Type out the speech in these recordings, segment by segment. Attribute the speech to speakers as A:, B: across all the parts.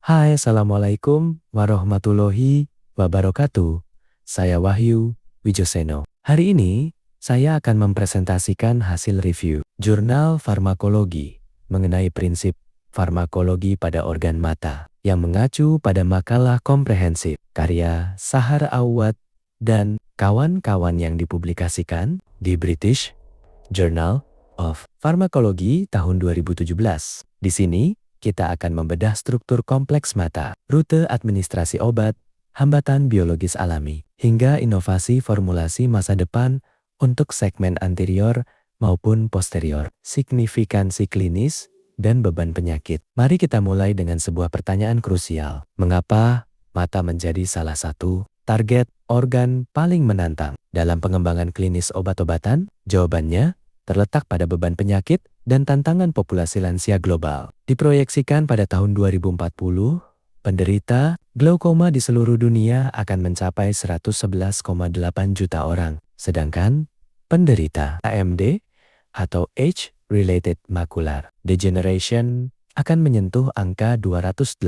A: Hai, Assalamualaikum warahmatullahi wabarakatuh. Saya Wahyu Wijoseno. Hari ini, saya akan mempresentasikan hasil review Jurnal Farmakologi mengenai prinsip farmakologi pada organ mata yang mengacu pada makalah komprehensif karya Sahar Awad dan kawan-kawan yang dipublikasikan di British Journal of Pharmacology tahun 2017. Di sini, kita akan membedah struktur kompleks mata, rute administrasi obat, hambatan biologis alami, hingga inovasi formulasi masa depan untuk segmen anterior maupun posterior, signifikansi klinis, dan beban penyakit. Mari kita mulai dengan sebuah pertanyaan krusial. Mengapa mata menjadi salah satu target organ paling menantang dalam pengembangan klinis obat-obatan? Jawabannya terletak pada beban penyakit dan tantangan populasi lansia global. Diproyeksikan pada tahun 2040, penderita glaukoma di seluruh dunia akan mencapai 111,8 juta orang, sedangkan penderita AMD atau Age-Related Macular Degeneration akan menyentuh angka 288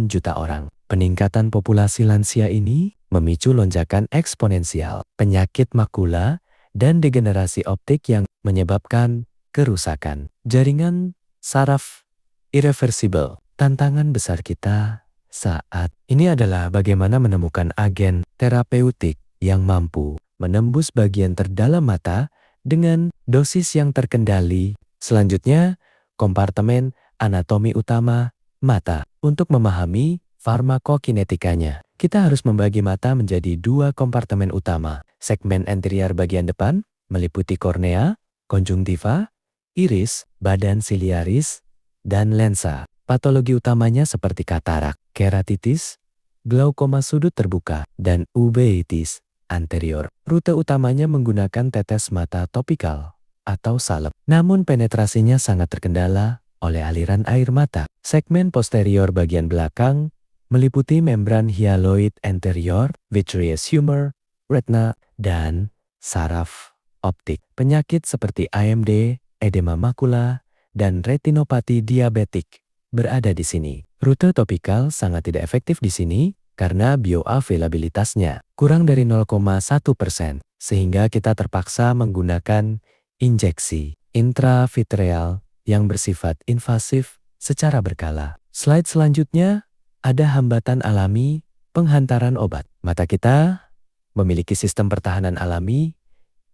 A: juta orang. Peningkatan populasi lansia ini memicu lonjakan eksponensial penyakit makula dan degenerasi optik yang menyebabkan kerusakan jaringan saraf irreversible. Tantangan besar kita saat ini adalah bagaimana menemukan agen terapeutik yang mampu menembus bagian terdalam mata dengan dosis yang terkendali. Selanjutnya, kompartemen anatomi utama mata. Untuk memahami farmakokinetikanya, kita harus membagi mata menjadi dua kompartemen utama. Segmen anterior bagian depan meliputi kornea, konjungtiva, iris, badan siliaris, dan lensa. Patologi utamanya seperti katarak, keratitis, glaukoma sudut terbuka, dan uveitis anterior. Rute utamanya menggunakan tetes mata topikal atau salep. Namun penetrasinya sangat terkendala oleh aliran air mata. Segmen posterior bagian belakang meliputi membran hyaloid anterior, vitreous humor, retina, dan saraf optik. Penyakit seperti AMD, edema makula, dan retinopati diabetik berada di sini. Rute topikal sangat tidak efektif di sini karena bioavailabilitasnya kurang dari 0,1%, sehingga kita terpaksa menggunakan injeksi intravitreal yang bersifat invasif secara berkala. Slide selanjutnya, ada hambatan alami penghantaran obat. Mata kita memiliki sistem pertahanan alami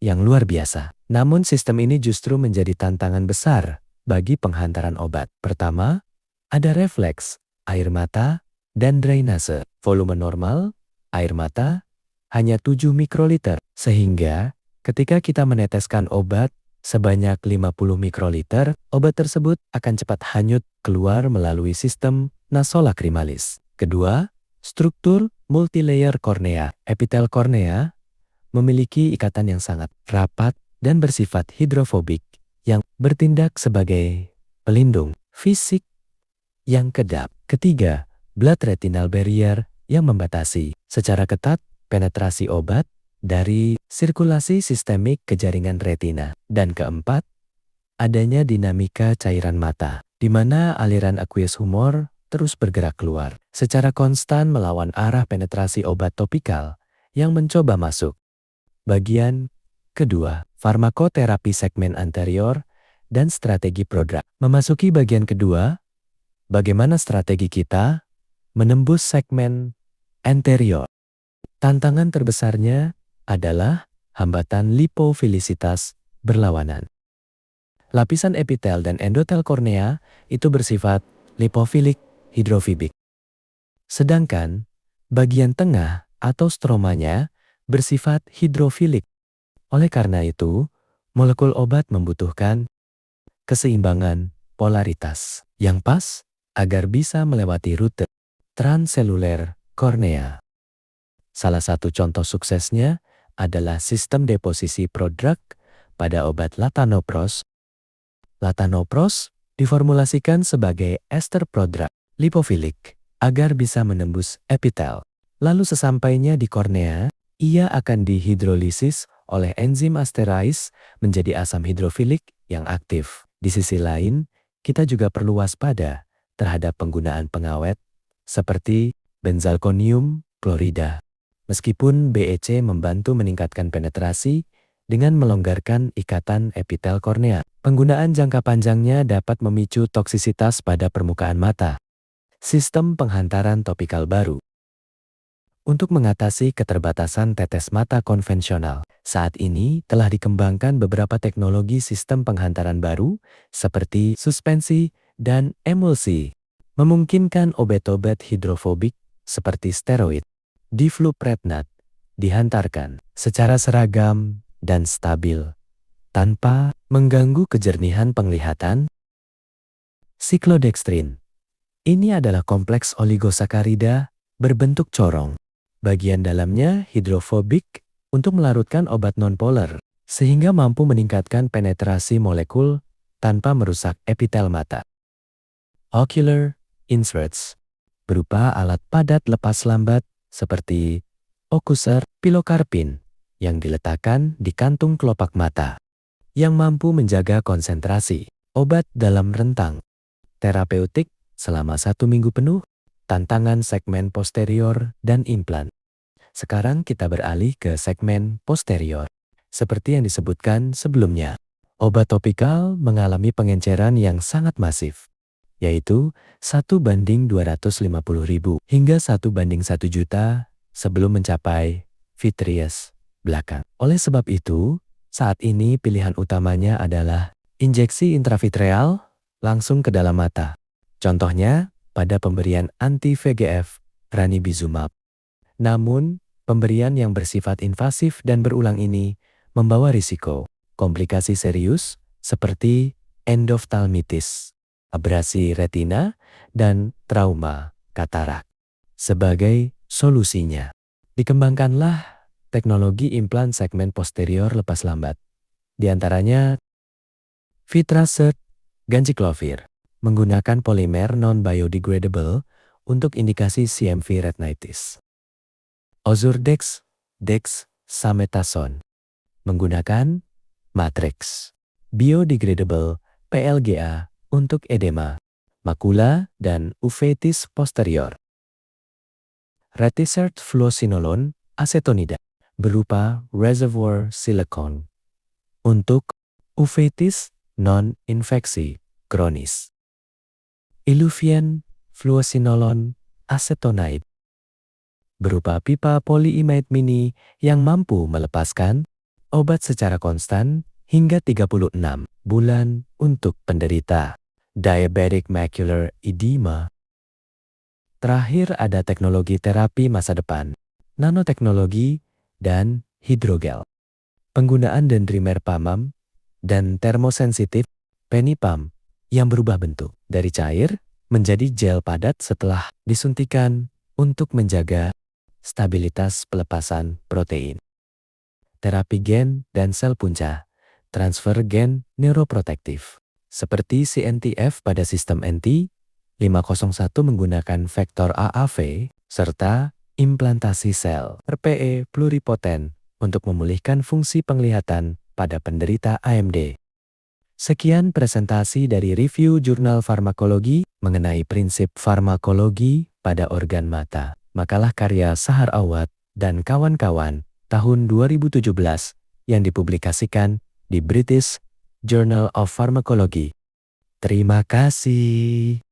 A: yang luar biasa. Namun sistem ini justru menjadi tantangan besar bagi penghantaran obat. Pertama, ada refleks, air mata, dan drainase. Volume normal, air mata, hanya 7 mikroliter. Sehingga ketika kita meneteskan obat sebanyak 50 mikroliter, obat tersebut akan cepat hanyut keluar melalui sistem nasolakrimalis. Kedua, struktur multilayer kornea. Epitel kornea memiliki ikatan yang sangat rapat dan bersifat hidrofobik yang bertindak sebagai pelindung fisik yang kedap. Ketiga, blood retinal barrier yang membatasi secara ketat penetrasi obat dari sirkulasi sistemik ke jaringan retina. Dan keempat, adanya dinamika cairan mata, di mana aliran aqueous humor terus bergerak keluar secara konstan melawan arah penetrasi obat topikal yang mencoba masuk. Bagian kedua, farmakoterapi segmen anterior dan strategi prodrug. Memasuki bagian kedua, bagaimana strategi kita menembus segmen anterior. Tantangan terbesarnya adalah hambatan lipofilisitas berlawanan. Lapisan epitel dan endotel kornea itu bersifat lipofilik hidrofibik. Sedangkan bagian tengah atau stromanya bersifat hidrofilik. Oleh karena itu, molekul obat membutuhkan keseimbangan polaritas yang pas agar bisa melewati rute transseluler kornea. Salah satu contoh suksesnya adalah sistem deposisi prodrug pada obat latanopros. Latanopros diformulasikan sebagai ester prodrug lipofilik agar bisa menembus epitel. Lalu sesampainya di kornea, ia akan dihidrolisis oleh enzim asterase menjadi asam hidrofilik yang aktif. Di sisi lain, kita juga perlu waspada terhadap penggunaan pengawet seperti benzalkonium klorida. Meskipun BEC membantu meningkatkan penetrasi dengan melonggarkan ikatan epitel kornea, penggunaan jangka panjangnya dapat memicu toksisitas pada permukaan mata. Sistem penghantaran topikal baru. Untuk mengatasi keterbatasan tetes mata konvensional, saat ini telah dikembangkan beberapa teknologi sistem penghantaran baru seperti suspensi dan emulsi, memungkinkan obat-obat hidrofobik seperti steroid, difluprednat, dihantarkan secara seragam dan stabil tanpa mengganggu kejernihan penglihatan. Siklodextrin. Ini adalah kompleks oligosakarida berbentuk corong. Bagian dalamnya hidrofobik untuk melarutkan obat nonpolar, sehingga mampu meningkatkan penetrasi molekul tanpa merusak epitel mata. Ocular inserts berupa alat padat lepas lambat seperti Ocuser pilokarpin yang diletakkan di kantung kelopak mata, yang mampu menjaga konsentrasi obat dalam rentang terapeutik selama 1 minggu penuh, tantangan segmen posterior dan implan. Sekarang kita beralih ke segmen posterior. Seperti yang disebutkan sebelumnya, obat topikal mengalami pengenceran yang sangat masif, yaitu 1:250.000 hingga 1:1 juta sebelum mencapai vitreous belakang. Oleh sebab itu, saat ini pilihan utamanya adalah injeksi intravitreal langsung ke dalam mata. Contohnya pada pemberian anti-VEGF ranibizumab. Namun, pemberian yang bersifat invasif dan berulang ini membawa risiko komplikasi serius seperti endoftalmitis, abrasi retina, dan trauma katarak. Sebagai solusinya, dikembangkanlah teknologi implan segmen posterior lepas lambat. Di antaranya Vitrasert ganciclovir menggunakan polimer non-biodegradable untuk indikasi CMV retinitis. Ozurdex dexamethasone menggunakan matrix biodegradable PLGA untuk edema, makula, dan uveitis posterior. Retisert fluosinolone acetonida berupa reservoir silicone untuk uveitis non-infeksi kronis. Iluvien fluosinolone acetonide berupa pipa polyimide mini yang mampu melepaskan obat secara konstan hingga 36 bulan untuk penderita diabetic macular edema. Terakhir ada teknologi terapi masa depan, nanoteknologi, dan hidrogel. Penggunaan dendrimerpamam dan termosensitif penipam yang berubah bentuk dari cair menjadi gel padat setelah disuntikan untuk menjaga stabilitas pelepasan protein. Terapi gen dan sel punca, transfer gen neuroprotektif, seperti CNTF pada sistem NT501 menggunakan vektor AAV, serta implantasi sel RPE pluripoten untuk memulihkan fungsi penglihatan pada penderita AMD. Sekian presentasi dari review jurnal farmakologi mengenai prinsip farmakologi pada organ mata. Makalah karya Sahar Awad dan kawan-kawan tahun 2017 yang dipublikasikan di British Journal of Pharmacology. Terima kasih.